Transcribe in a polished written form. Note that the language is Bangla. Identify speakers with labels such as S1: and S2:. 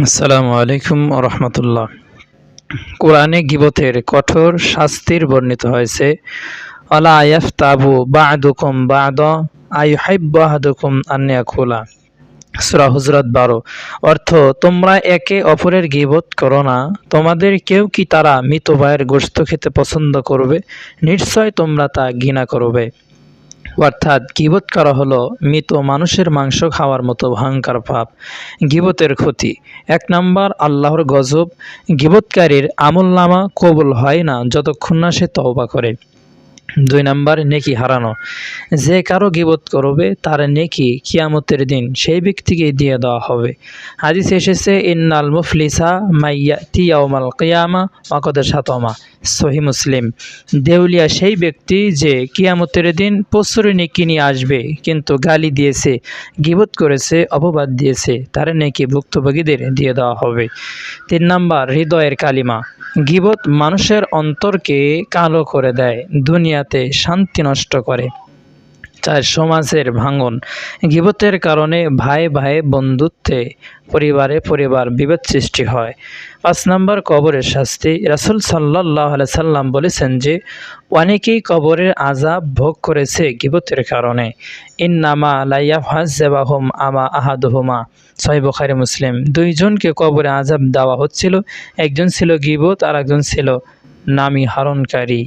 S1: আসসালামু আলাইকুম রহমতুল্লাহ। কোরআনে গীবতের কঠোর শাস্তির বর্ণিত হয়েছে। আলা ইয়াফতাবু বা'দুকুম বা'দা আইয়ুহিব্বু আহাদুকুম আন ইয়াকুলা। সূরা হুজরাত 12। অর্থ, তোমরা একে অপরের গীবত করো না। তোমাদের কেউ কি তারা মৃত ভাইয়ের গোশত খেতে পছন্দ করবে? নিশ্চয় তোমরা তা ঘৃণা করবে। অর্থাৎ গীবত করা হলো মৃত মানুষের মাংস খাওয়ার মতো ভয়ঙ্কর পাপ। গীবতের ক্ষতি: ১ নাম্বার, আল্লাহর গজব। গীবতকারীর আমলনামা কবুল হয় না যতক্ষণ না সে তওবা করে। ২ নাম্বার, নেকি হারানো। যে কারো গীবত করবে তার নেকি কিয়ামতের দিন সেই ব্যক্তিকে দিয়ে দেওয়া হবে। হাদিসে এসেছে, ইন্নাল মুফলিসা মাইয়াতি ইয়াউমাল কিয়ামা ওয়া কদ শাতামা। সহিহ মুসলিম। দেউলিয়া সেই ব্যক্তি যে কিয়ামতের দিন প্রচুর নেকি নিয়ে আসবে, কিন্তু গালি দিয়েছে, গীবত করেছে, অপবাদ দিয়েছে, তার নেকি ভুক্তভোগীদের দিয়ে দেওয়া হবে। ৩ নাম্বার, হৃদয়ের কালিমা। গীবত মানুষের অন্তরকে কালো করে দেয়, দুনিয়াতে শান্তি নষ্ট করে। ৪, সমাজের ভাঙন। গীবতের কারণে ভাই ভাই বন্ধুত্বে, পরিবারে পরিবার বিভেদ সৃষ্টি হয়। ৫ নাম্বার, কবরের শাস্তি। রাসূল সাল্লাল্লাহু আলাইহি সাল্লাম বলেছেন যে, অনেকেই কবরের আযাব ভোগ করেছে গীবতের কারণে। ইন্নামা লা ইয়াহযাবাহুম আমা আহাদুহুমা। সহিহ বুখারী মুসলিম। দুইজনকে কবরে আযাব দেওয়া হচ্ছিল, একজন ছিল গীবত আর একজন ছিল নামি হারণকারী।